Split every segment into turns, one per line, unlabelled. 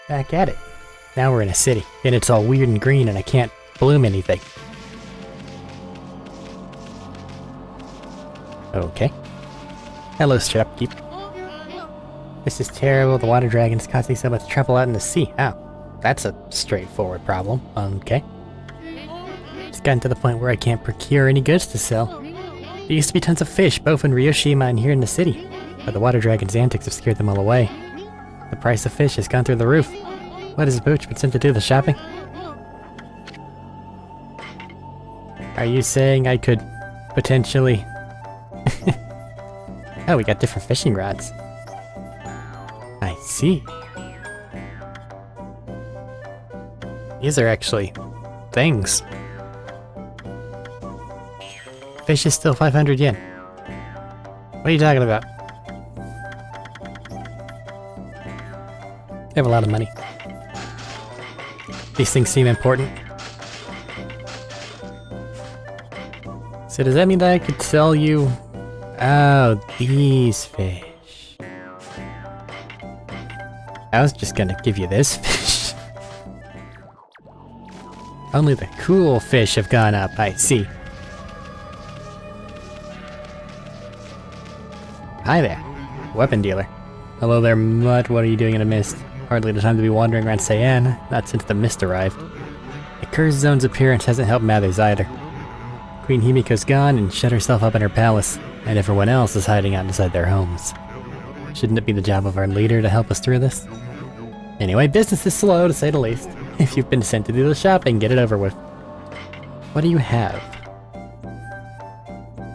Back at it. Now we're in a city, and it's all weird and green and I can't bloom anything. Okay. Hello, shopkeep. This is terrible. The water dragon is causing so much trouble out in the sea. Oh, that's a straightforward problem. Okay. It's gotten to the point where I can't procure any goods to sell. There used to be tons of fish, both in Ryoshima and here in the city, but the water dragon's antics have scared them all away. The price of fish has gone through the roof. What is Booch been sent to do the shopping? Are you saying I could potentially... Oh, we got different fishing rods. I see. These are actually things. Fish is still 500 yen. What are you talking about? I have a lot of money. These things seem important. So does that mean that I could sell you... Oh, these fish. I was just gonna give you this fish. Only the cool fish have gone up, I see. Hi there, weapon dealer. Hello there, Mutt. What are you doing in a mist? Hardly the time to be wandering around Cyan, not since the mist arrived. The cursed zone's appearance hasn't helped matters either. Queen Himiko's gone and shut herself up in her palace, and everyone else is hiding out inside their homes. Shouldn't it be the job of our leader to help us through this? Anyway, business is slow, to say the least. If you've been sent to do the shopping, get it over with. What do you have?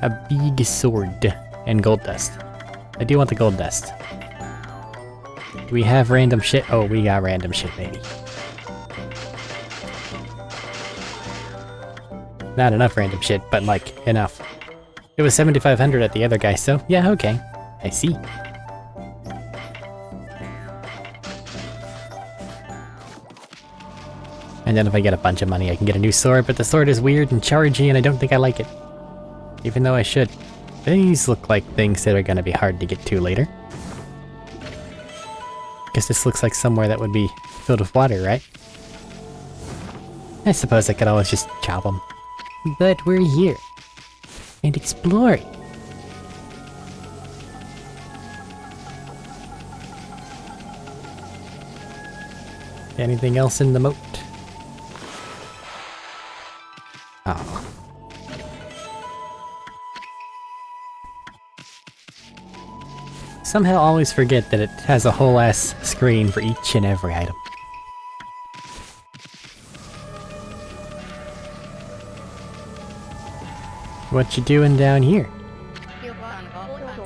A big sword and gold dust. I do want the gold dust. Do we have random shit? Oh, we got random shit, maybe. Not enough random shit, but like, enough. It was 7,500 at the other guy, so yeah, okay. I see. And then if I get a bunch of money, I can get a new sword, but the sword is weird and chargy and I don't think I like it. Even though I should. These look like things that are gonna be hard to get to later. Guess this looks like somewhere that would be filled with water, right? I suppose I could always just chop them. But we're here. And exploring. Anything else in the moat? Oh. Somehow always forget that it has a whole ass screen for each and every item. What you doing down here?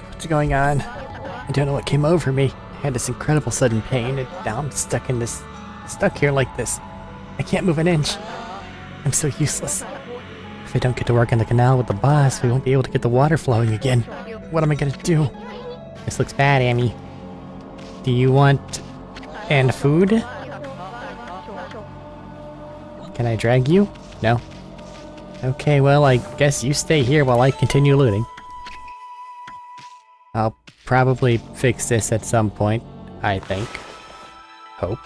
What's going on? I don't know what came over me. I had this incredible sudden pain and now I'm stuck here like this. I can't move an inch. I'm so useless. If I don't get to work on the canal with the boss, we won't be able to get the water flowing again. What am I gonna do? This looks bad, Amy. Do you want... and food? Can I drag you? No. Okay, well, I guess you stay here while I continue looting. I'll probably fix this at some point, I think. Hope.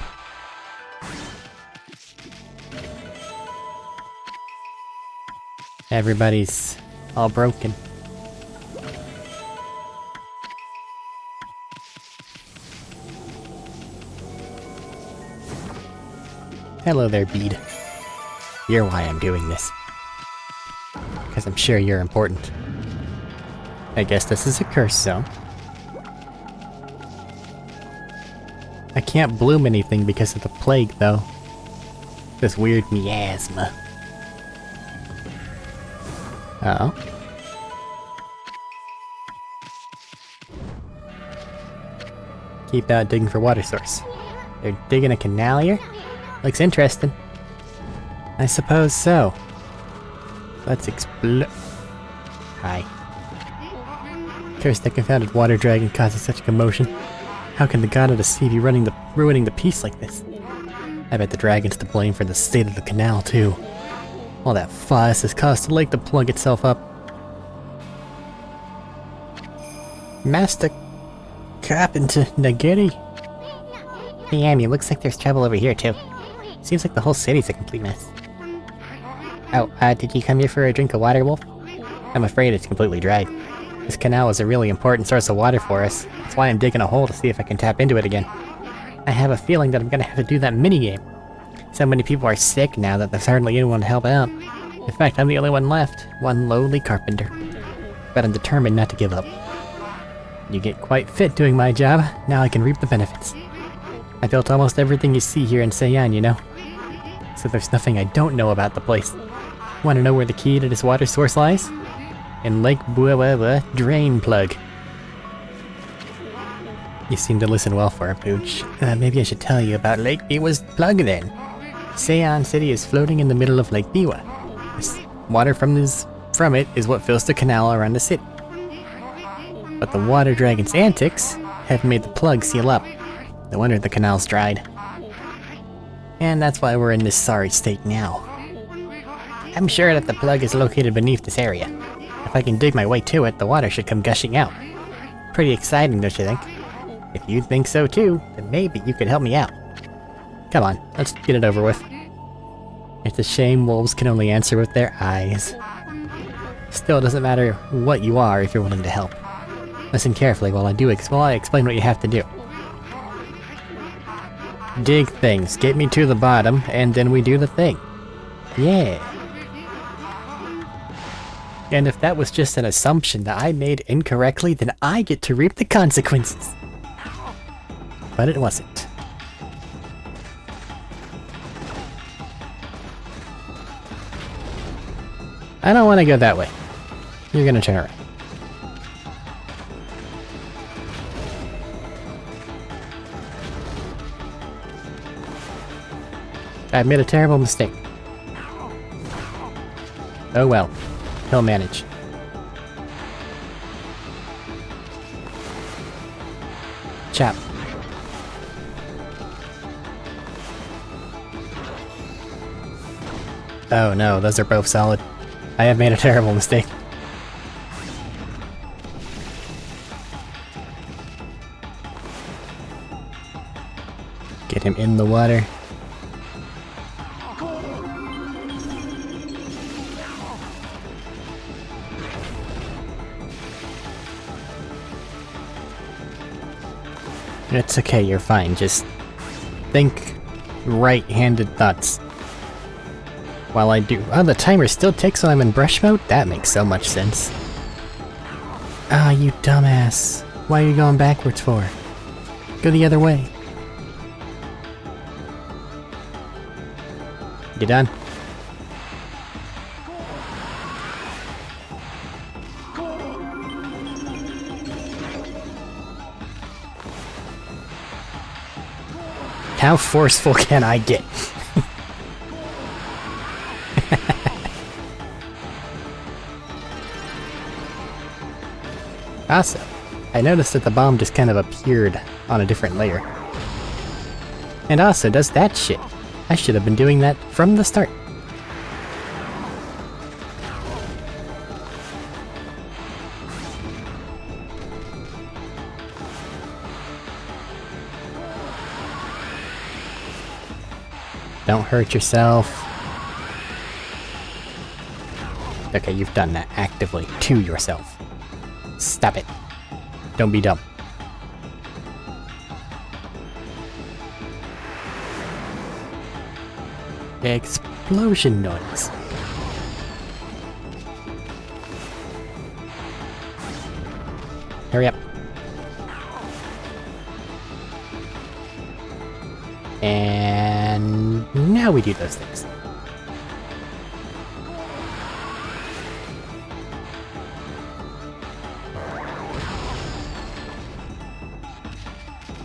Everybody's all broken. Hello there, Bede. You're why I'm doing this. Because I'm sure you're important. I guess this is a curse zone. I can't bloom anything because of the plague, though. This weird miasma. Oh. Keep out digging for water source. They're digging a canal here? Looks interesting. I suppose so. Let's explore. Hi. Curse that confounded water dragon causing such commotion. How can the god of the sea be ruining the peace like this? I bet the dragon's to blame for the state of the canal too. All that fuss has caused the lake to plug itself up. Master Carpenter Nagiri. Damn, it looks like there's trouble over here too. Seems like the whole city's a complete mess. Oh, did you come here for a drink of water, Wolf? I'm afraid it's completely dry. This canal is a really important source of water for us. That's why I'm digging a hole to see if I can tap into it again. I have a feeling that I'm gonna have to do that minigame. So many people are sick now that there's hardly anyone to help out. In fact, I'm the only one left, one lowly carpenter. But I'm determined not to give up. You get quite fit doing my job, now I can reap the benefits. I built almost everything you see here in Seiyan, you know? So there's nothing I don't know about the place. Want to know where the key to this water source lies? In Lake Buawawa Drain Plug. You seem to listen well for a pooch. Maybe I should tell you about Lake Biwa's plug then. Seiyan City is floating in the middle of Lake Biwa. This water from it is what fills the canal around the city. But the water dragon's antics have made the plug seal up. No wonder the canal's dried. And that's why we're in this sorry state now. I'm sure that the plug is located beneath this area. If I can dig my way to it, the water should come gushing out. Pretty exciting, don't you think? If you think so too, then maybe you could help me out. Come on, let's get it over with. It's a shame wolves can only answer with their eyes. Still, it doesn't matter what you are if you're willing to help. Listen carefully while I explain what you have to do. Dig things, get me to the bottom, and then we do the thing. Yeah. And if that was just an assumption that I made incorrectly, then I get to reap the consequences. But it wasn't. I don't want to go that way. You're gonna turn around. I've made a terrible mistake. Oh well. He'll manage. Chap. Oh no, those are both solid. I have made a terrible mistake. Get him in the water. It's okay, you're fine. Just think right-handed thoughts. While I do... Oh, the timer still ticks when I'm in brush mode? That makes so much sense. Ah, you dumbass. Why are you going backwards for? Go the other way. You done? How forceful can I get? Also, I noticed that the bomb just kind of appeared on a different layer. And also does that shit. I should have been doing that from the start. Don't hurt yourself. Okay, you've done that actively to yourself. Stop it. Don't be dumb. Explosion noise. Hurry up. And now we do those things.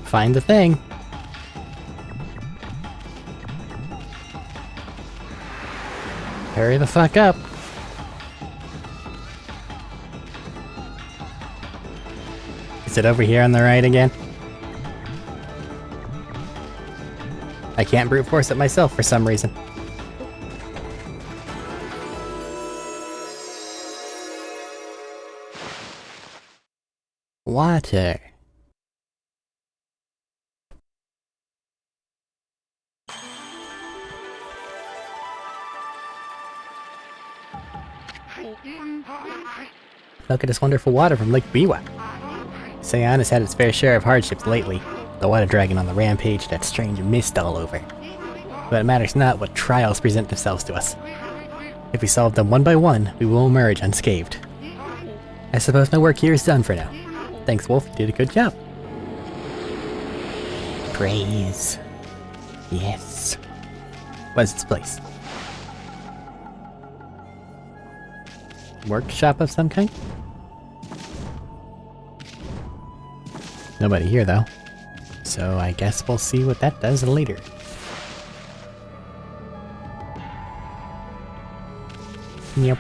Find the thing. Hurry the fuck up. Is it over here on the right again? I can't brute force it myself for some reason. Water. Look at this wonderful water from Lake Biwa. Seon has had its fair share of hardships lately. The water dragon on the rampage, that strange mist all over. But it matters not what trials present themselves to us. If we solve them one by one, we will emerge unscathed. I suppose my work here is done for now. Thanks, Wolf, you did a good job. Praise. Yes. What is this place? Workshop of some kind? Nobody here, though. So I guess we'll see what that does later. Yep.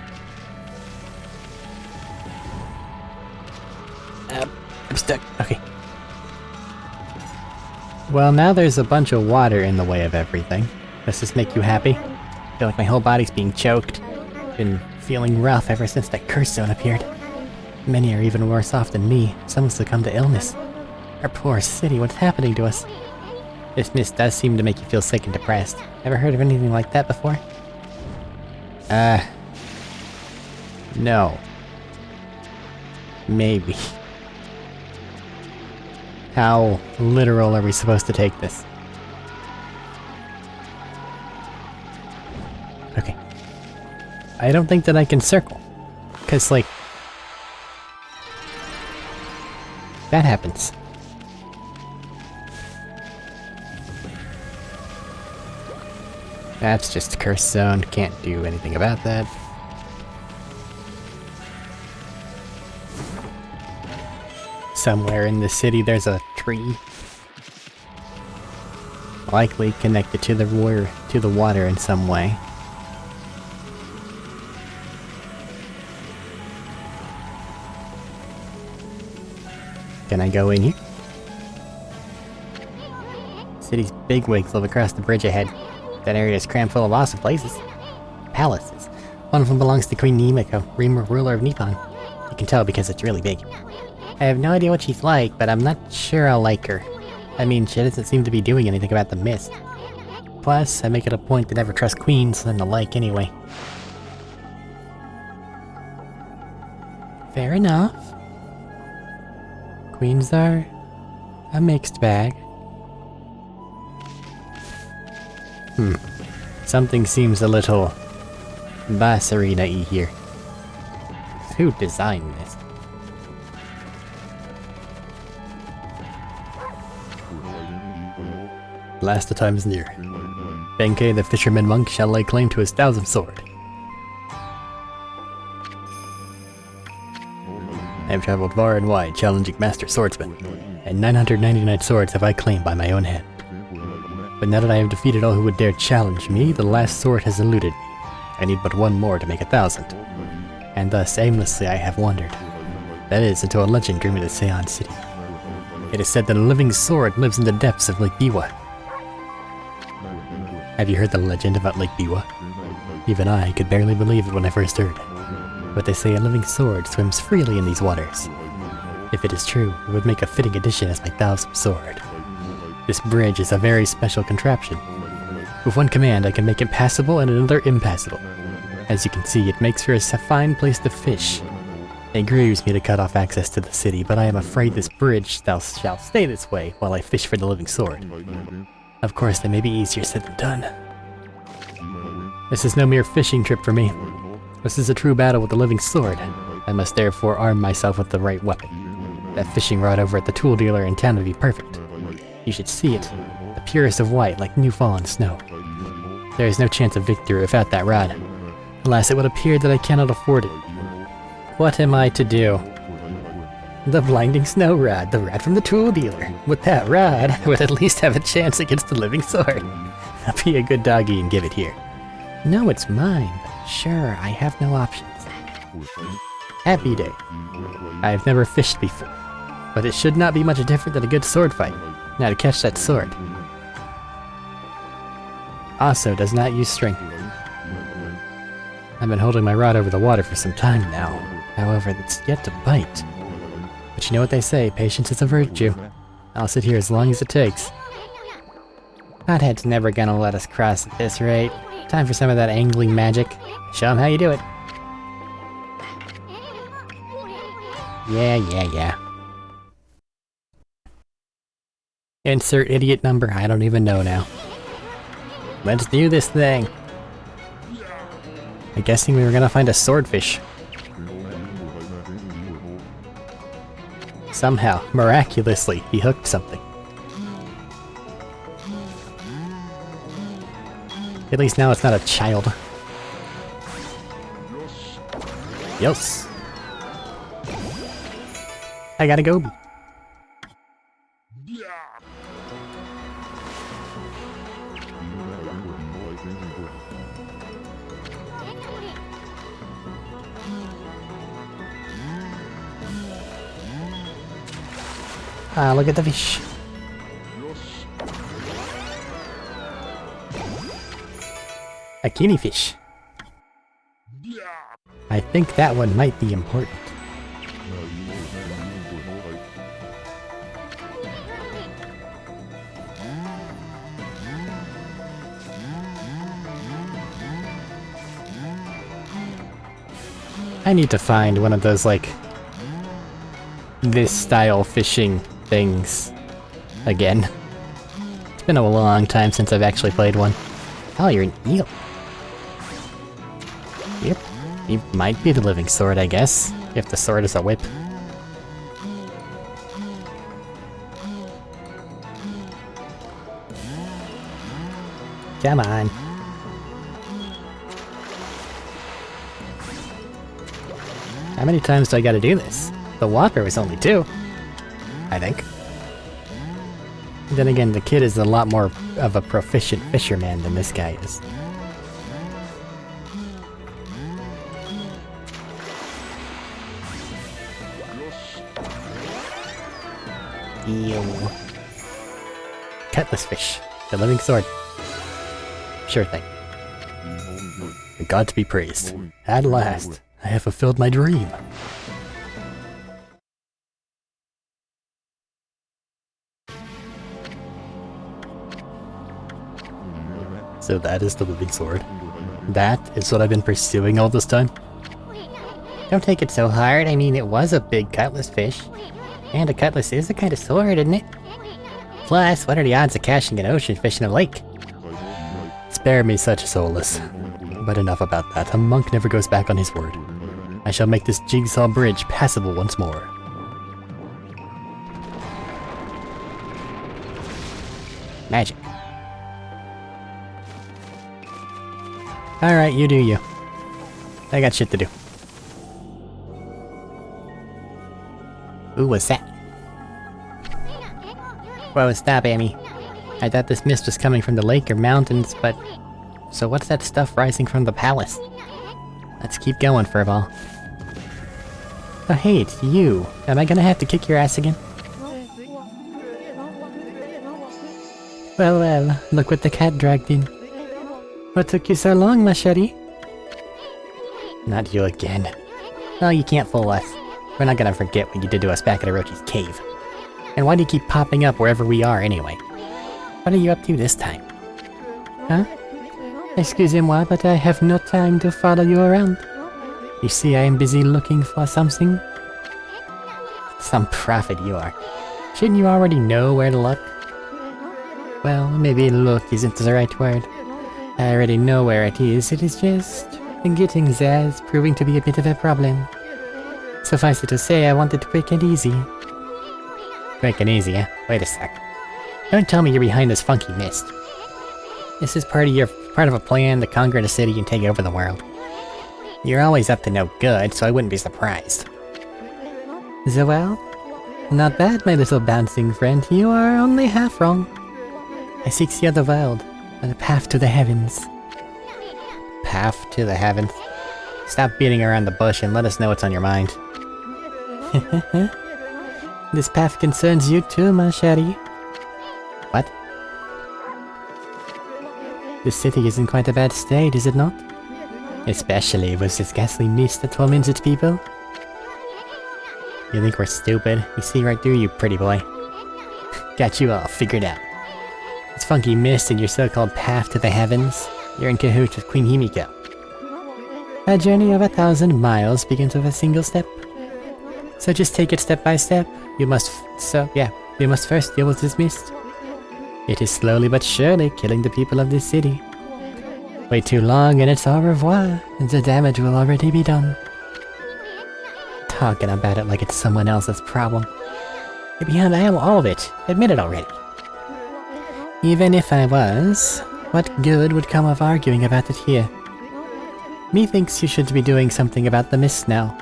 I'm stuck. Okay. Well, now there's a bunch of water in the way of everything. Does this make you happy? I feel like my whole body's being choked. Been feeling rough ever since that curse zone appeared. Many are even worse off than me. Some succumb to illness. Our poor city, what's happening to us? This mist does seem to make you feel sick and depressed. Ever heard of anything like that before? No. Maybe. How literal are we supposed to take this? Okay. I don't think that I can circle. 'Cause, like... that happens. That's just a curse zone, can't do anything about that. Somewhere in the city there's a tree. Likely connected to the water in some way. Can I go in here? City's bigwigs live across the bridge ahead. That area is crammed full of awesome places. Palaces. One of them belongs to Queen Nimiko, ruler of Nippon. You can tell because it's really big. I have no idea what she's like, but I'm not sure I'll like her. I mean, she doesn't seem to be doing anything about the mist. Plus, I make it a point to never trust queens and the like anyway. Fair enough. Queens are a mixed bag. Something seems a little Basarina-y here. Who designed this? Last time is near. Benkei the fisherman monk shall lay claim to his 1000th sword. I have traveled far and wide challenging master swordsmen, and 999 swords have I claimed by my own hand. But now that I have defeated all who would dare challenge me, the last sword has eluded me. I need but one more to make 1,000. And thus aimlessly I have wandered. That is, until a legend drew me to Seon City. It is said that a living sword lives in the depths of Lake Biwa. Have you heard the legend about Lake Biwa? Even I could barely believe it when I first heard. But they say a living sword swims freely in these waters. If it is true, it would make a fitting addition as my 1000th sword. This bridge is a very special contraption. With one command, I can make it passable and another impassable. As you can see, it makes for a fine place to fish. It grieves me to cut off access to the city, but I am afraid this bridge shall stay this way while I fish for the living sword. Of course, that may be easier said than done. This is no mere fishing trip for me. This is a true battle with the living sword. I must therefore arm myself with the right weapon. That fishing rod over at the tool dealer in town would be perfect. You should see it. The purest of white, like new fallen snow. There is no chance of victory without that rod. Alas, it would appear that I cannot afford it. What am I to do? The blinding snow rod, the rod from the tool dealer. With that rod, I would at least have a chance against the living sword. I'll be a good doggy and give it here. No, it's mine, but sure, I have no options. Happy day. I have never fished before, but it should not be much different than a good sword fight. Now to catch that sword. Also does not use string. I've been holding my rod over the water for some time now. However, it's yet to bite. But you know what they say, patience is a virtue. I'll sit here as long as it takes. Hothead's never gonna let us cross at this rate. Time for some of that angling magic. Show him how you do it. Yeah. Insert idiot number, I don't even know now. Let's do this thing! I'm guessing we were gonna find a swordfish. Somehow, miraculously, he hooked something. At least now it's not a child. Yes! I gotta go. Ah, look at the fish. A guinea fish. I think that one might be important. I need to find one of those, like, this style fishing things again. It's been a long time since I've actually played one. Oh, you're an eel. Yep. You might be the living sword, I guess, if the sword is a whip. Come on. How many times do I gotta do this? The Whopper was only 2, I think. Then again, the kid is a lot more of a proficient fisherman than this guy is. Ew. Cutlass fish. The living sword. Sure thing. The gods be praised. At last, I have fulfilled my dream. So that is the living sword. That is what I've been pursuing all this time? Don't take it so hard, I mean it was a big cutlass fish. And a cutlass is a kind of sword, isn't it? Plus, what are the odds of catching an ocean fish in a lake? Spare me such solace. But enough about that, a monk never goes back on his word. I shall make this jigsaw bridge passable once more. Magic. Alright, you do you. I got shit to do. Who was that? Whoa, stop, Amy. I thought this mist was coming from the lake or mountains, but... So what's that stuff rising from the palace? Let's keep going, Furball. Oh hey, it's you. Am I gonna have to kick your ass again? Well, look what the cat dragged in. What took you so long, Machete? Not you again. Oh, you can't fool us. We're not gonna forget what you did to us back at Orochi's cave. And why do you keep popping up wherever we are anyway? What are you up to this time? Huh? Excusez-moi, but I have no time to follow you around. You see, I am busy looking for something. Some prophet you are. Shouldn't you already know where to look? Well, maybe look isn't the right word. I already know where it is just... getting Zaz proving to be a bit of a problem. Suffice it to say, I want it quick and easy. Quick and easy, eh? Wait a sec. Don't tell me you're behind this funky mist. This is part of a plan to conquer the city and take over the world. You're always up to no good, so I wouldn't be surprised. Zoel? Not bad, my little bouncing friend. You are only half wrong. I seek the other world, the path to the heavens. Path to the heavens? Stop beating around the bush and let us know what's on your mind. This path concerns you too, Machete. What? This city is in quite a bad state, is it not? Especially with this ghastly mist that torments its people. You think we're stupid? We see right through you, pretty boy. Got you all figured out. This funky mist and your so-called path to the heavens. You're in cahoots with Queen Himiko. A journey of 1,000 miles begins with a single step. So just take it step by step. You must first deal with this mist. It is slowly but surely killing the people of this city. Wait too long and it's au revoir, and the damage will already be done. Talking about it like it's someone else's problem. Beyond I am all of it. Admit it already. Even if I was, what good would come of arguing about it here? Methinks you should be doing something about the mist now.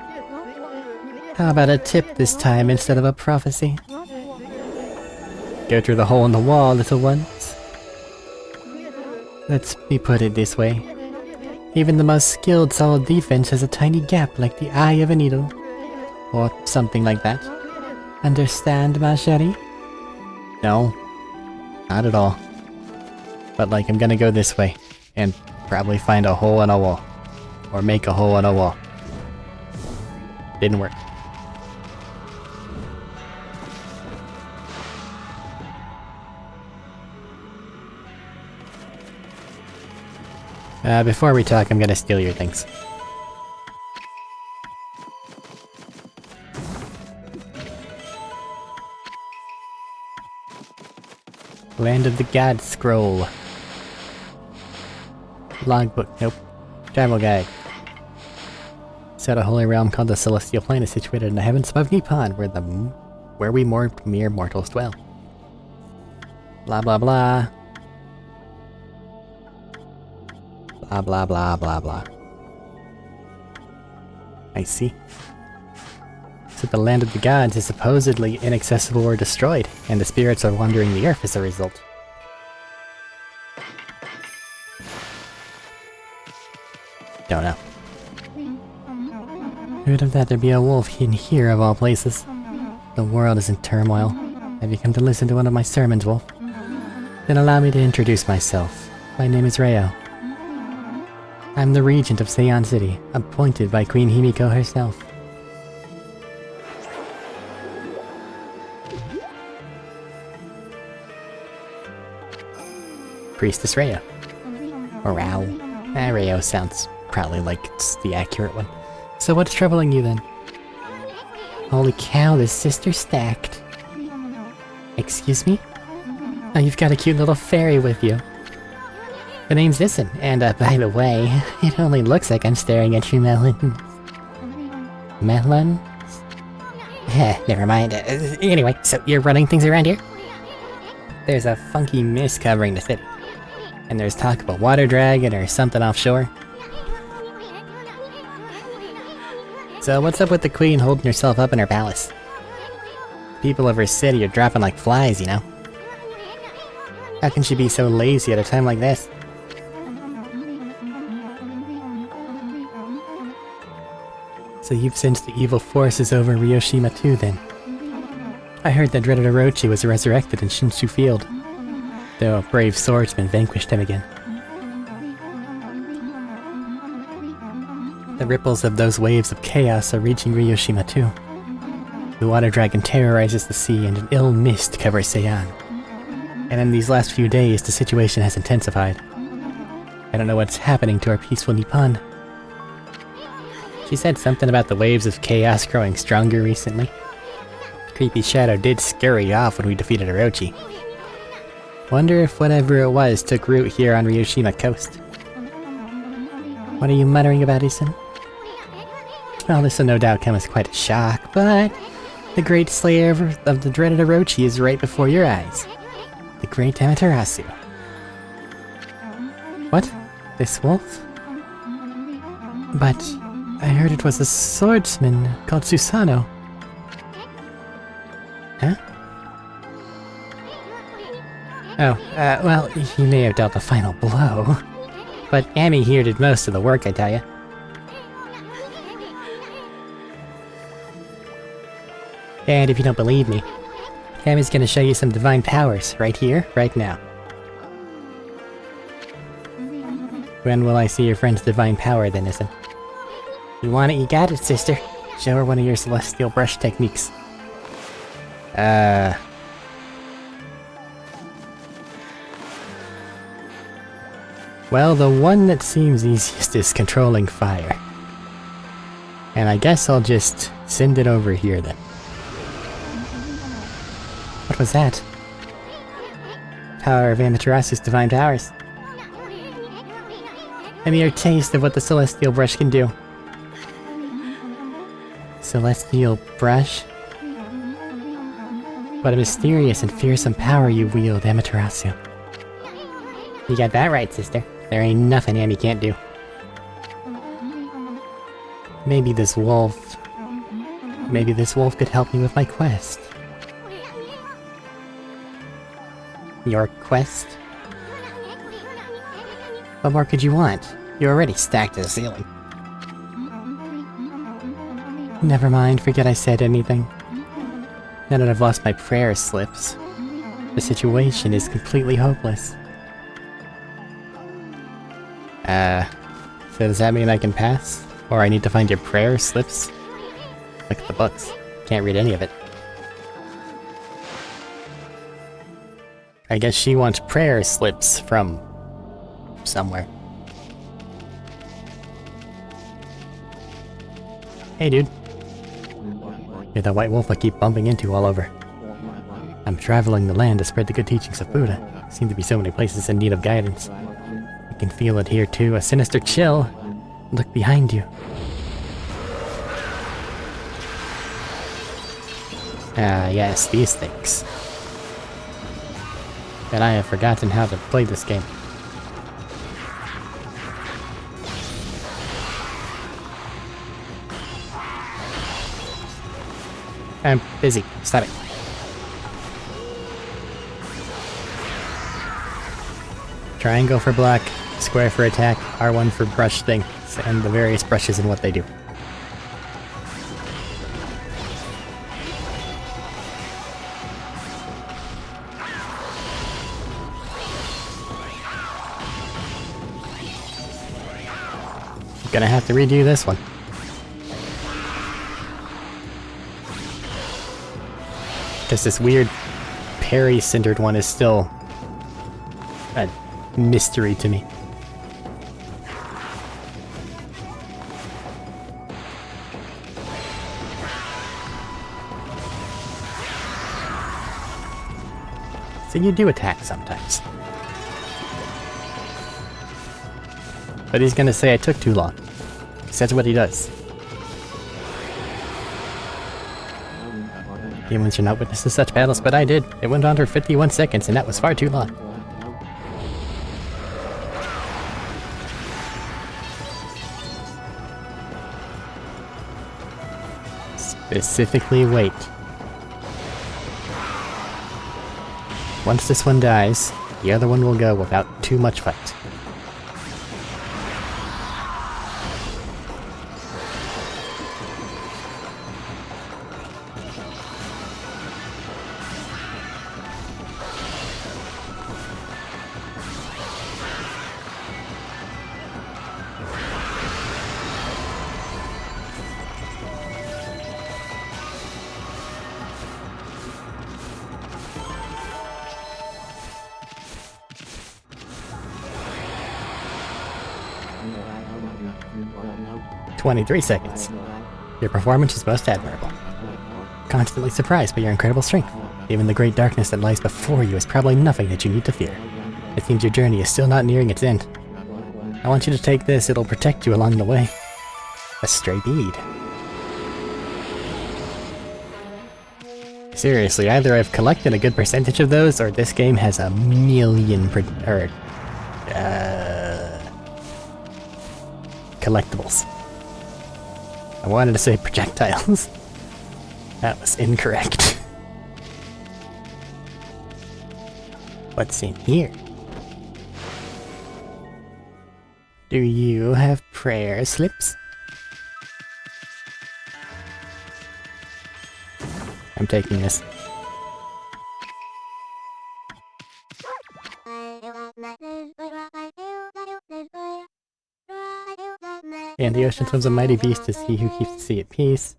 How about a tip this time instead of a prophecy? Go through the hole in the wall, little ones. Let's me put it this way. Even the most skilled solid defense has a tiny gap like the eye of a needle. Or something like that. Understand, ma chérie? No. Not at all. But like, I'm gonna go this way. And probably find a hole in a wall. Or make a hole in a wall. Didn't work. Before we talk, I'm gonna steal your things. Land of the God Scroll. Logbook, nope. Travel guide. Said a holy realm called the Celestial Plane is situated in the heavens above Nippon, where we mere mortals dwell. Blah blah blah. Blah blah blah blah blah. I see. So the land of the gods is supposedly inaccessible or destroyed, and the spirits are wandering the earth as a result. Don't know. Who'd have thought there'd be a wolf in here of all places? The world is in turmoil. Have you come to listen to one of my sermons, Wolf? Then allow me to introduce myself. My name is Reo. I'm the regent of Seion City, appointed by Queen Himiko herself. Priestess Reo. Or Rao. Reo sounds probably like it's the accurate one. So what's troubling you then? Holy cow, this sister's stacked. Excuse me? Oh, you've got a cute little fairy with you. The name's Issen, and by the way, it only looks like I'm staring at your melons. Melons? Never mind. Anyway, so you're running things around here? There's a funky mist covering the city. And there's talk of a water dragon or something offshore. So what's up with the queen holding herself up in her palace? People of her city are dropping like flies, you know? How can she be so lazy at a time like this? So you've sensed the evil forces over Ryoshima too, then? I heard that dreaded Orochi was resurrected in Shinshu Field, though a brave swordsman vanquished him again. The ripples of those waves of chaos are reaching Ryoshima too. The water dragon terrorizes the sea and an ill mist covers Seion. And in these last few days, the situation has intensified. I don't know what's happening to our peaceful Nippon. She said something about the waves of chaos growing stronger recently. Creepy Shadow did scurry off when we defeated Orochi. Wonder if whatever it was took root here on Ryoshima coast. What are you muttering about, Issen? Well, this will no doubt come as quite a shock, but the great slayer of the dreaded Orochi is right before your eyes. The great Amaterasu. What? This wolf? But I heard it was a swordsman called Susanoo. Huh? Oh, well, he may have dealt the final blow. But Amy here did most of the work, I tell ya. And if you don't believe me, Amy's gonna show you some divine powers, right here, right now. When will I see your friend's divine power then, Issen? You want it, you got it, sister. Show her one of your celestial brush techniques. Well, the one that seems easiest is controlling fire. And I guess I'll just Send it over here then. What was that? Power of Amaterasu's divine powers. A mere taste of what the Celestial Brush can do. Celestial Brush? What a mysterious and fearsome power you wield, Amaterasu. You got that right, sister. There ain't nothing Amy can't do. Maybe this wolf could help me with my quest. Your quest? What more could you want? You're already stacked to the ceiling. Never mind, forget I said anything. Now that I've lost my prayer slips, the situation is completely hopeless. So does that mean I can pass? Or I need to find your prayer slips? Look at the books. Can't read any of it. I guess she wants prayer slips from somewhere. Hey dude. You're the white wolf I keep bumping into all over. I'm traveling the land to spread the good teachings of Buddha. Seem to be so many places in need of guidance. You can feel it here too, a sinister chill. Look behind you. Ah, yes, these things. And I have forgotten how to play this game. I'm busy. Stop it. Triangle for block, square for attack, R1 for brush thing, and the various brushes and what they do. Gonna have to redo this one. Because this weird parry-centered one is still a mystery to me. So you do attack sometimes. But he's gonna say I took too long. Because that's what he does. Humans are not witnesses to such battles, but I did. It went on for 51 seconds, and that was far too long. Specifically wait. Once this one dies, the other one will go without too much fight. "23 seconds. Your performance is most admirable. Constantly surprised by your incredible strength. Even the great darkness that lies before you is probably nothing that you need to fear. It seems your journey is still not nearing its end. I want you to take this, it'll protect you along the way. A stray bead. Seriously, either I've collected a good percentage of those, or this game has a million collectibles. I wanted to say projectiles. That was incorrect. What's in here? Do you have prayer slips? I'm taking this. And the ocean swims a mighty beast to see who keeps the sea at peace.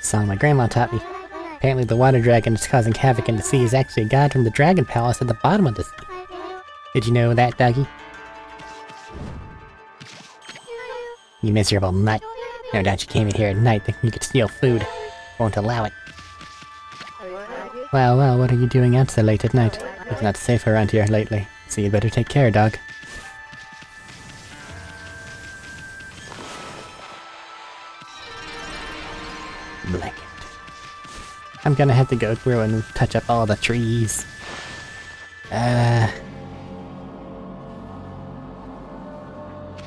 Song my grandma taught me. Apparently the water dragon that's causing havoc in the sea is actually a god from the dragon palace at the bottom of the sea. Did you know that, doggy? You miserable mutt. No doubt you came in here at night thinking you could steal food. Won't allow it. Well, well, what are you doing out so late at night? It's not safe around here lately, so you'd better take care, dog. Blanket. I'm gonna have to go through and touch up all the trees.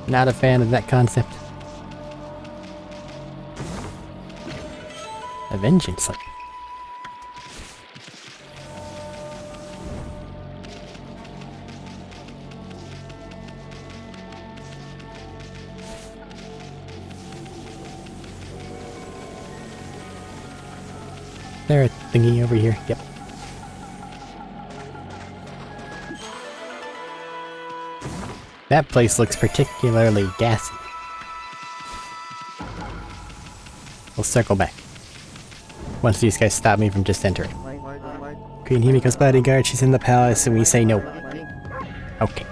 Not a fan of that concept. A vengeance slip. There a thingy over here? Yep. That place looks particularly gassy. We'll circle back. Once these guys stop me from just entering. Queen Himiko's bodyguard, she's in the palace and we say no. Okay.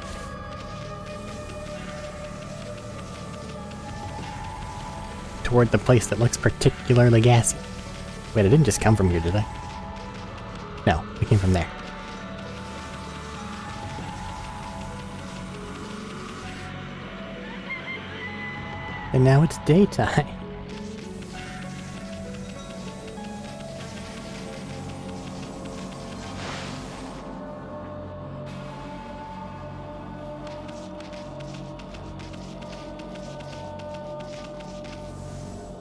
Toward the place that looks particularly gassy. Wait, I didn't just come from here, did I? No, we came from there. And now it's daytime.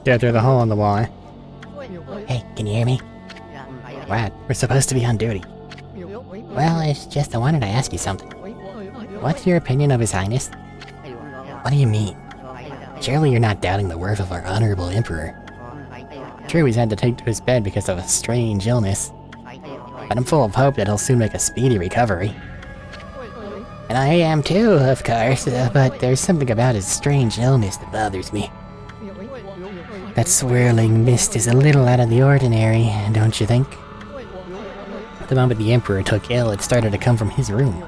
Yeah, through the hole in the wall, eh? Hey, can you hear me? What? We're supposed to be on duty. Well, it's just I wanted to ask you something. What's your opinion of His Highness? What do you mean? Surely you're not doubting the worth of our honorable emperor. True, he's had to take to his bed because of a strange illness. But I'm full of hope that he'll soon make a speedy recovery. And I am too, of course, but there's something about his strange illness that bothers me. That swirling mist is a little out of the ordinary, don't you think? The moment the Emperor took ill, it started to come from his room.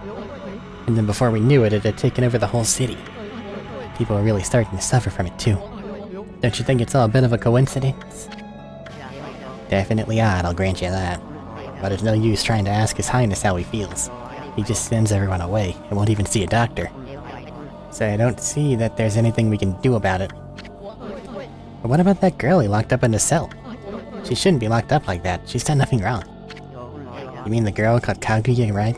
And then before we knew it, it had taken over the whole city. People are really starting to suffer from it too. Don't you think it's all a bit of a coincidence? Definitely odd, I'll grant you that. But it's no use trying to ask His Highness how he feels. He just sends everyone away and won't even see a doctor. So I don't see that there's anything we can do about it. But what about that girl he locked up in the cell? She shouldn't be locked up like that. She's done nothing wrong. You mean the girl called Kaguya, right?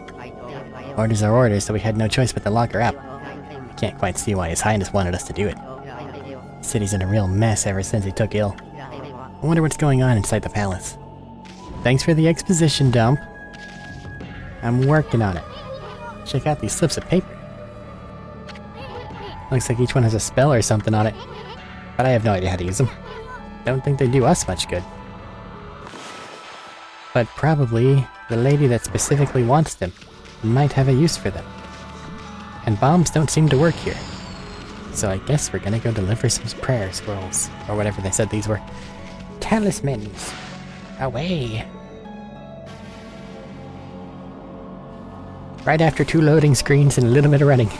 Orders are orders, so we had no choice but to lock her up. I can't quite see why His Highness wanted us to do it. The city's in a real mess ever since he took ill. I wonder what's going on inside the palace. Thanks for the exposition dump. I'm working on it. Check out these slips of paper. Looks like each one has a spell or something on it. But I have no idea how to use them. Don't think they do us much good. But probably the lady that specifically wants them might have a use for them. And bombs don't seem to work here. So I guess we're gonna go deliver some prayer scrolls, or whatever they said these were. Talismans! Away! Right after 2 loading screens and a little bit of running.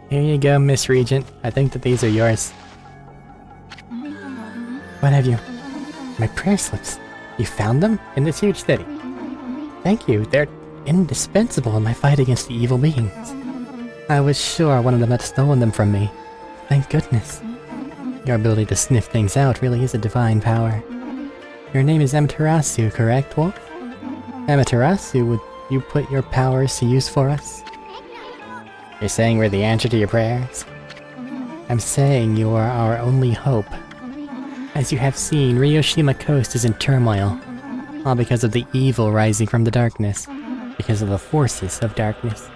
Here you go, Miss Regent. I think that these are yours. What have you? My prayer slips. You found them? In this huge city? Thank you. They're indispensable in my fight against the evil beings. I was sure one of them had stolen them from me. Thank goodness. Your ability to sniff things out really is a divine power. Your name is Amaterasu, correct, Wolf? Amaterasu, would you put your powers to use for us? You're saying we're the answer to your prayers? I'm saying you are our only hope. As you have seen, Ryoshima Coast is in turmoil. All because of the evil rising from the darkness. Because of the forces of darkness.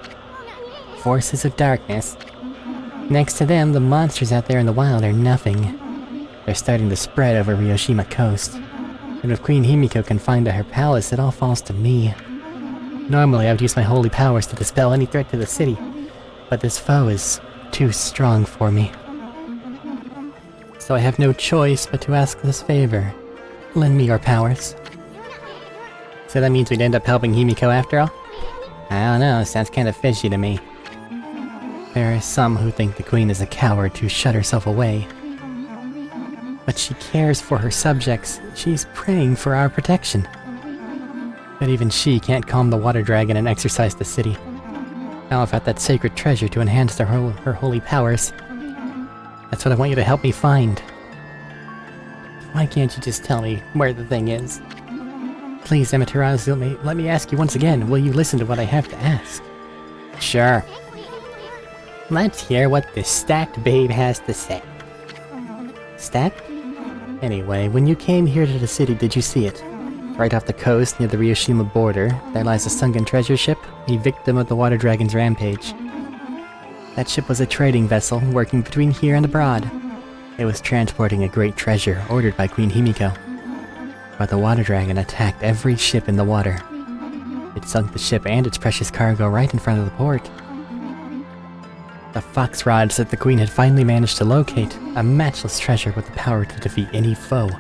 Forces of darkness? Next to them, the monsters out there in the wild are nothing. They're starting to spread over Ryoshima Coast. And if Queen Himiko can find her palace, it all falls to me. Normally I would use my holy powers to dispel any threat to the city, but this foe is too strong for me. So I have no choice but to ask this favor. Lend me your powers. So that means we'd end up helping Himiko after all? I don't know, sounds kinda fishy to me. There are some who think the queen is a coward to shut herself away. But she cares for her subjects. She's praying for our protection. But even she can't calm the water dragon and exorcise the city. Now without that sacred treasure to enhance her holy powers. That's what I want you to help me find. Why can't you just tell me where the thing is? Please, Amaterasu, let me ask you once again, will you listen to what I have to ask? Sure. Let's hear what this stacked babe has to say. Stacked? Anyway, when you came here to the city, did you see it? Right off the coast, near the Ryoshima border, there lies a sunken treasure ship, a victim of the water dragon's rampage. That ship was a trading vessel, working between here and abroad. It was transporting a great treasure, ordered by Queen Himiko. But the water dragon attacked every ship in the water. It sunk the ship and its precious cargo right in front of the port. The fox rods that the queen had finally managed to locate, a matchless treasure with the power to defeat any foe,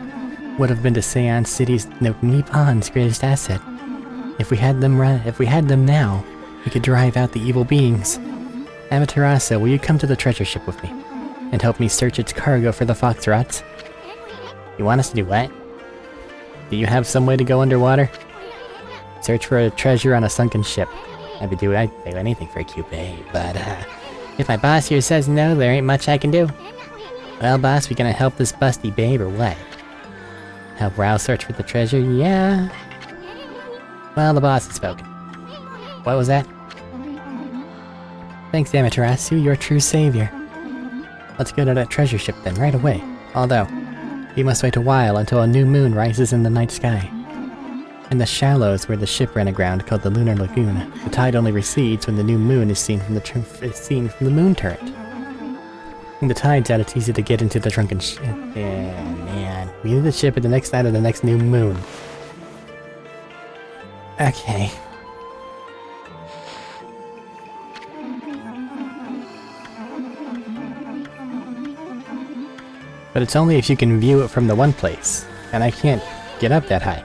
would have been to Seion City's Nippon's greatest asset. If we had them now, we could drive out the evil beings. Amaterasu, will you come to the treasure ship with me, and help me search its cargo for the fox rods? You want us to do what? Do you have some way to go underwater? Search for a treasure on a sunken ship. I'd do anything for a cute babe, but if my boss here says no, there ain't much I can do. Well, boss, we gonna help this busty babe or what? Help Rao search for the treasure? Yeah. Well, the boss has spoken. What was that? Thanks, Amaterasu, you're a true savior. Let's go to that treasure ship then, right away. Although, we must wait a while until a new moon rises in the night sky. In the shallows where the ship ran aground, called the Lunar Lagoon, the tide only recedes when the new moon is seen from the moon turret. When the tide's out, it's easy to get into the drunken ship. Yeah, man. We need the ship at the next night of the next new moon. Okay. But it's only if you can view it from the one place, and I can't get up that high.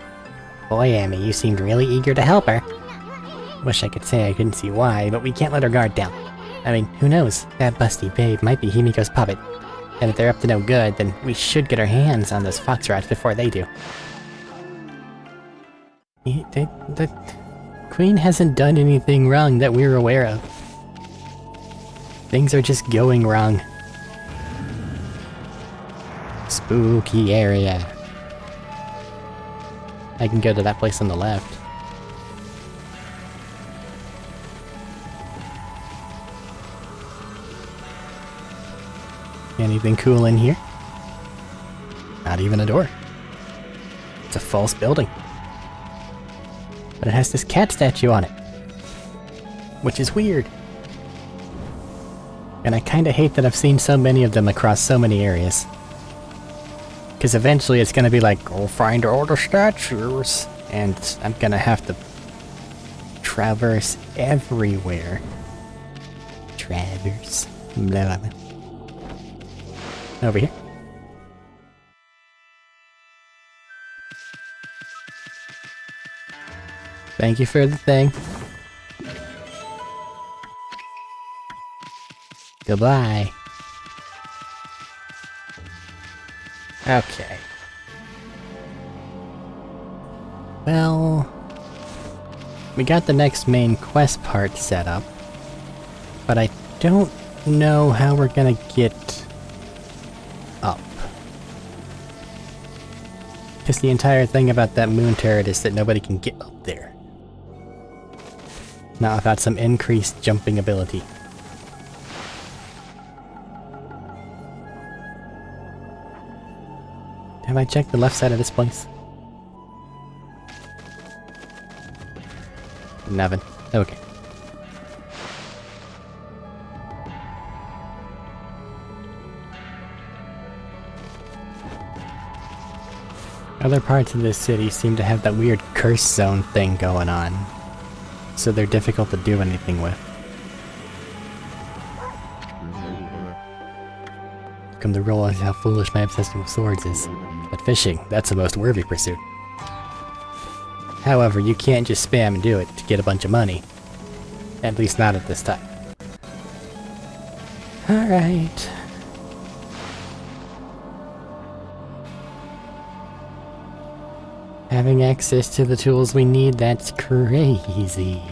Boy, Amy, you seemed really eager to help her. Wish I could say I couldn't see why, but we can't let her guard down. I mean, who knows? That busty babe might be Himiko's puppet. And if they're up to no good, then we should get our hands on those fox rods before they do. The Queen hasn't done anything wrong that we're aware of. Things are just going wrong. Spooky area. I can go to that place on the left. Anything cool in here? Not even a door. It's a false building. But it has this cat statue on it. Which is weird. And I kinda hate that I've seen so many of them across so many areas. Because eventually it's gonna be like, go find all the statues. And I'm gonna have to traverse everywhere. Traverse. Blah, blah, blah. Over here. Thank you for the thing. Goodbye. Okay. Well, we got the next main quest part set up, but I don't know how we're gonna get up. Because the entire thing about that moon turret is that nobody can get up there. Not without some increased jumping ability. Have I checked the left side of this place? Nothing. Okay. Other parts of this city seem to have that weird curse zone thing going on. so they're difficult to do anything with. Come to realize how foolish my obsession with swords is. But fishing, that's the most worthy pursuit. However, you can't just spam and do it to get a bunch of money. At least not at this time. Alright. Having access to the tools we need, that's crazy.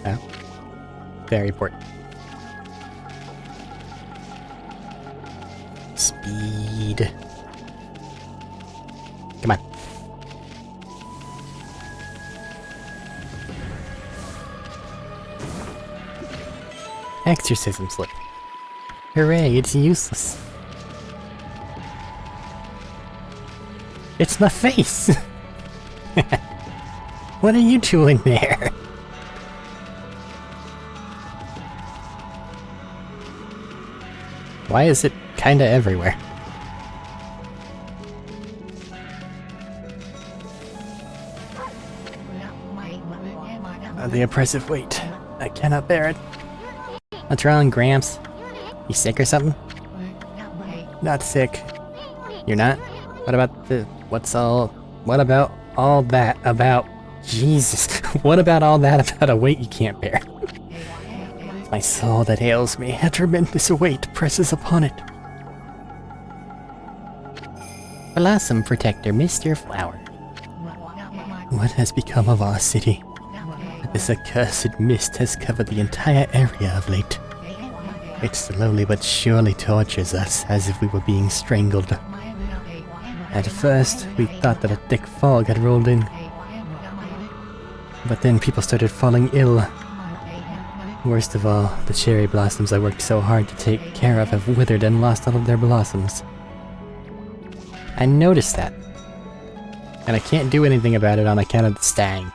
Oh. Very important. Speed. Come on. Exorcism slip. Hooray, it's useless. It's my face! What are you doing there? Why is it kinda everywhere? The oppressive weight. I cannot bear it. What's wrong, Gramps? You sick or something? Not sick. You're not? What about the... what about all that about... Jesus. What about all that about a weight you can't bear? It's my soul that ails me. A tremendous weight presses upon it. Blossom Protector, Mr. Flower. What has become of our city? This accursed mist has covered the entire area of late. It slowly but surely tortures us, as if we were being strangled. At first, we thought that a thick fog had rolled in. But then people started falling ill. Worst of all, the cherry blossoms I worked so hard to take care of have withered and lost all of their blossoms. I noticed that. And I can't do anything about it on account of the stank.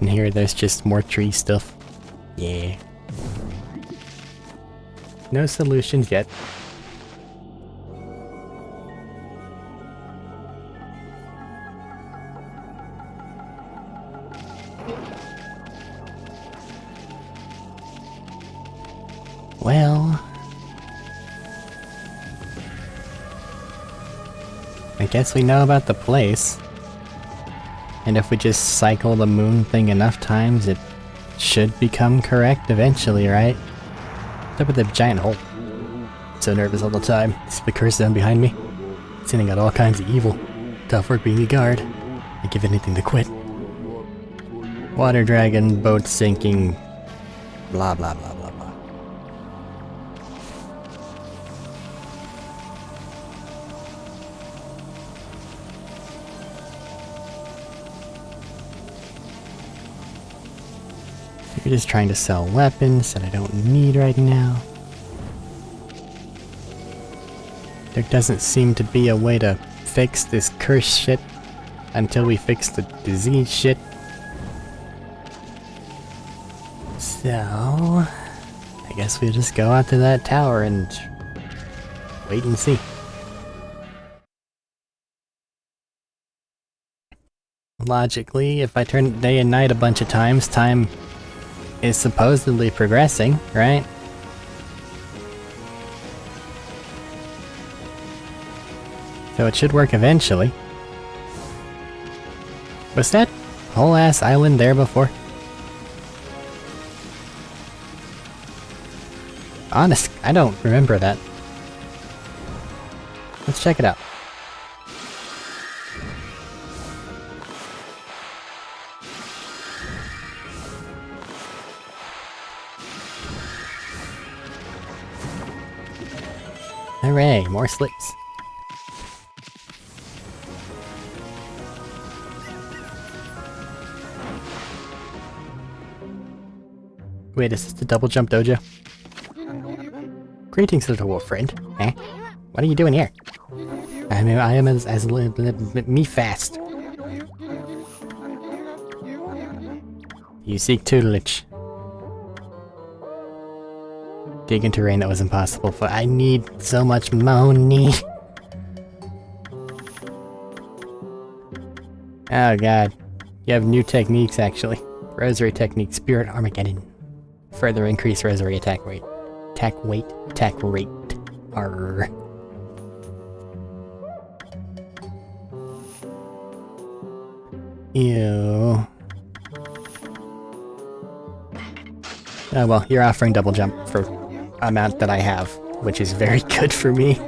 In here, there's just more tree stuff. Yeah. No solutions yet. Well... I guess we know about the place. And if we just cycle the moon thing enough times, it should become correct eventually, right? What's up with the giant hole? So nervous all the time. See the curse down behind me? Sending out all kinds of evil. Tough work being a guard. I'd give anything to quit. Water dragon, boat sinking, blah blah blah blah blah. You're just trying to sell weapons that I don't need right now. There doesn't seem to be a way to fix this curse shit until we fix the disease shit. So... I guess we'll just go out to that tower and wait and see. Logically, if I turn it day and night a bunch of times, time is supposedly progressing, right? So it should work eventually. Was that whole ass island there before? Honest, I don't remember that. Let's check it out. Hooray, more slips. Wait, is this the double jump dojo? Greetings, little wolf friend. Eh? What are you doing here? I am as me fast. You seek tutelage. Dig in terrain that was impossible for. I need so much money. Oh god. You have new techniques actually. Rosary technique, Spirit Armageddon. Further increase rosary attack rate. Attack weight, attack rate. Arr. Ew. Oh well, you're offering double jump for amount that I have, which is very good for me.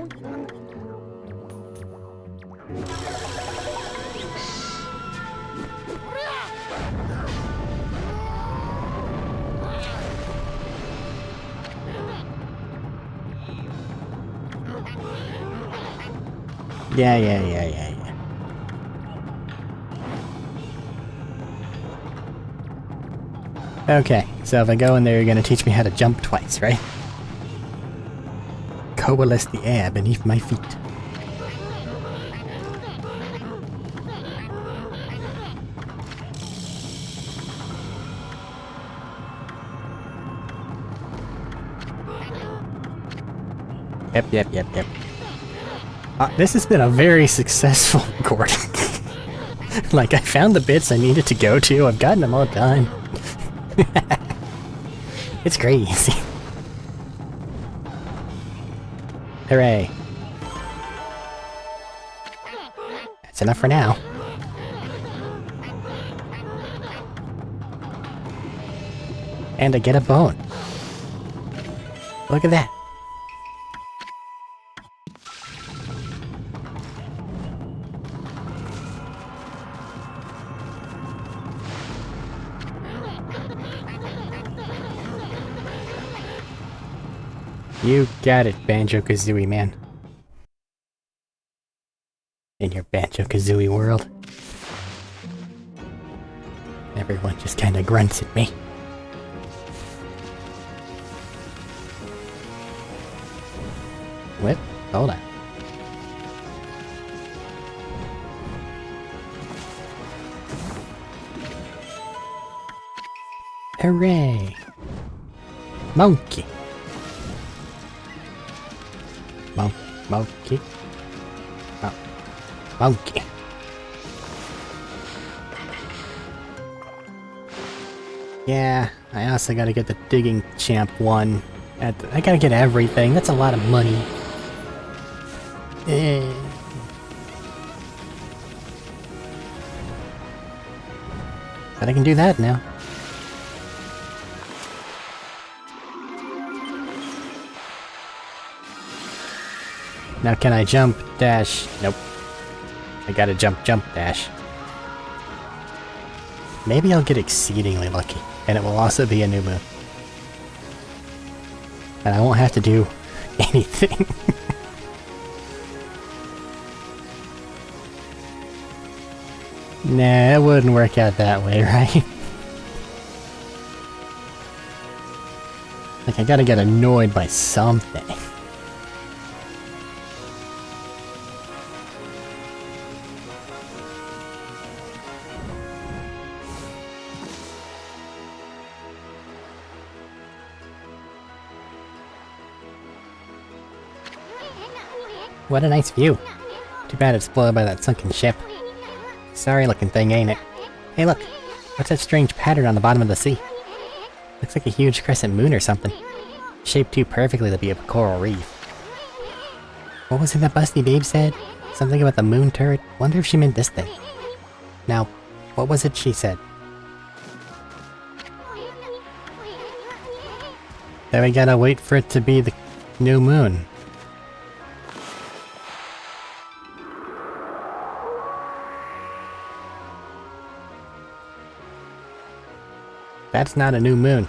Yeah. Okay, so if I go in there, you're gonna teach me how to jump twice, right? Coalesce the air beneath my feet. Yep. This has been a very successful recording. Like, I found the bits I needed to go to, I've gotten them all done. It's crazy. Hooray. That's enough for now. And I get a bone. Look at that. You got it, Banjo-Kazooie man. In your Banjo-Kazooie world. Everyone just kinda grunts at me. Whip? Hold on. Hooray! Monkey! Monkey. Oh. Monkey. Yeah, I also gotta get the digging champ one. I gotta get everything. That's a lot of money. But I can do that now. Now can I jump, dash? Nope. I gotta jump, dash. Maybe I'll get exceedingly lucky, and it will also be a new moon. And I won't have to do anything. Nah, it wouldn't work out that way, right? Like, I gotta get annoyed by something. What a nice view. Too bad it's spoiled by that sunken ship. Sorry looking thing, ain't it? Hey look! What's that strange pattern on the bottom of the sea? Looks like a huge crescent moon or something. Shaped too perfectly to be a coral reef. What was it that Busty Babe said? Something about the moon turret? Wonder if she meant this thing. Now, what was it she said? Then we gotta wait for it to be the new moon. That's not a new moon.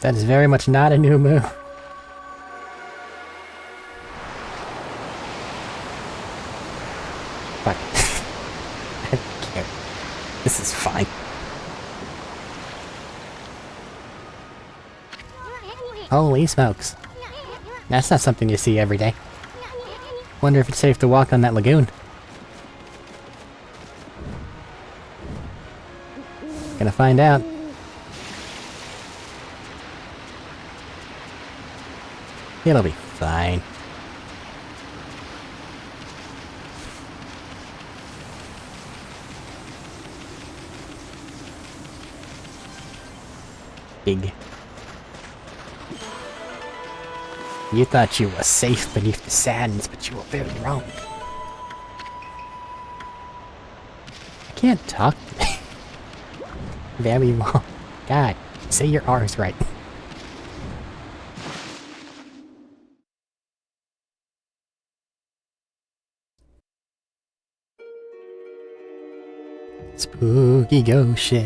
That is very much not a new moon. Fuck. I don't care. This is fine. Holy smokes. That's not something you see every day. Wonder if it's safe to walk on that lagoon. Gonna find out. It'll be fine. Big. You thought you were safe beneath the sands, but you were very wrong. I can't talk today. Very wrong. God, say your R's right. Spooky ghost ship.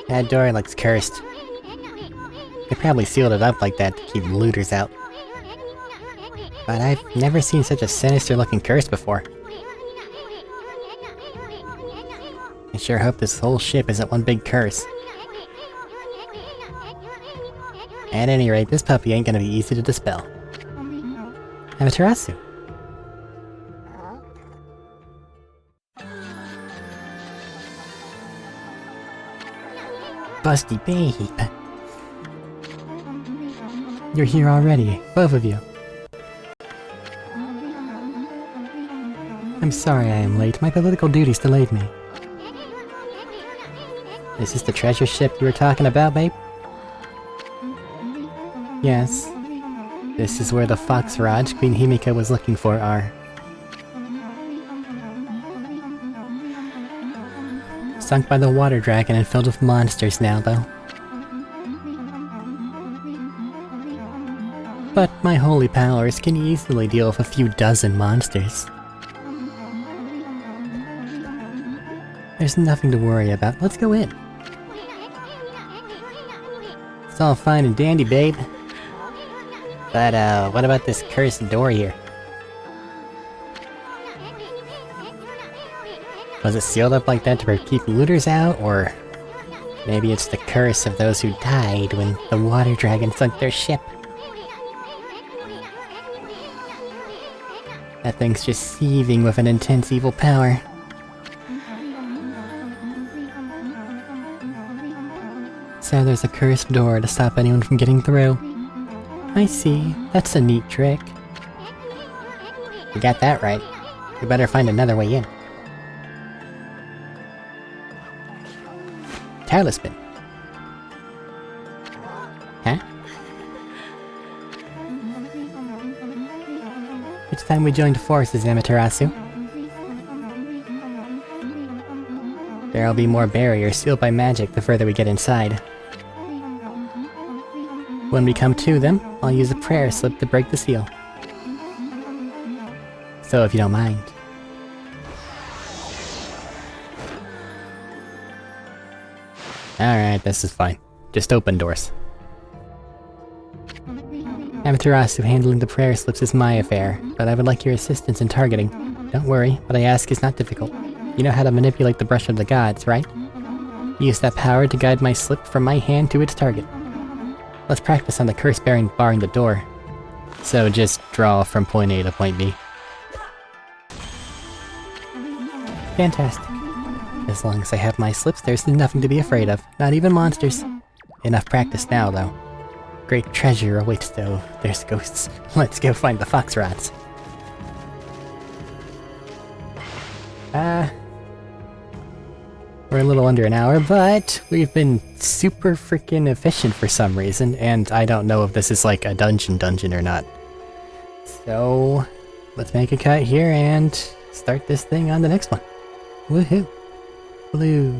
That door looks cursed. They probably sealed it up like that to keep looters out. But I've never seen such a sinister looking curse before. I sure hope this whole ship isn't one big curse. At any rate, this puppy ain't gonna be easy to dispel. Amaterasu. Busty babe. You're here already, both of you. I'm sorry I am late. My political duties delayed me. Is this the treasure ship you were talking about, babe? Yes. This is where the Fox Rods Queen Himika was looking for are. Sunk by the water dragon and filled with monsters now, though. But my holy powers can easily deal with a few dozen monsters. There's nothing to worry about. Let's go in. It's all fine and dandy, babe. But, what about this cursed door here? Was it sealed up like that to keep looters out, or maybe it's the curse of those who died when the water dragon sunk their ship? That thing's just seething with an intense evil power. So there's a cursed door to stop anyone from getting through. I see. That's a neat trick. You got that right. We better find another way in. Talisman. Huh? It's time we joined forces, Amaterasu. There'll be more barriers sealed by magic the further we get inside. When we come to them, I'll use a prayer slip to break the seal. So if you don't mind. Alright, this is fine. Just open doors. Amaterasu handling the prayer slips is my affair, but I would like your assistance in targeting. Don't worry, what I ask is not difficult. You know how to manipulate the brush of the gods, right? Use that power to guide my slip from my hand to its target. Let's practice on the curse barring the door. So just draw from point A to point B. Fantastic. As long as I have my slips, there's nothing to be afraid of. Not even monsters. Enough practice now, though. Great treasure awaits, though. There's ghosts. Let's go find the fox rods. We're a little under an hour, but we've been super freaking efficient for some reason, and I don't know if this is like a dungeon or not. So, let's make a cut here and start this thing on the next one. Woohoo! Blue.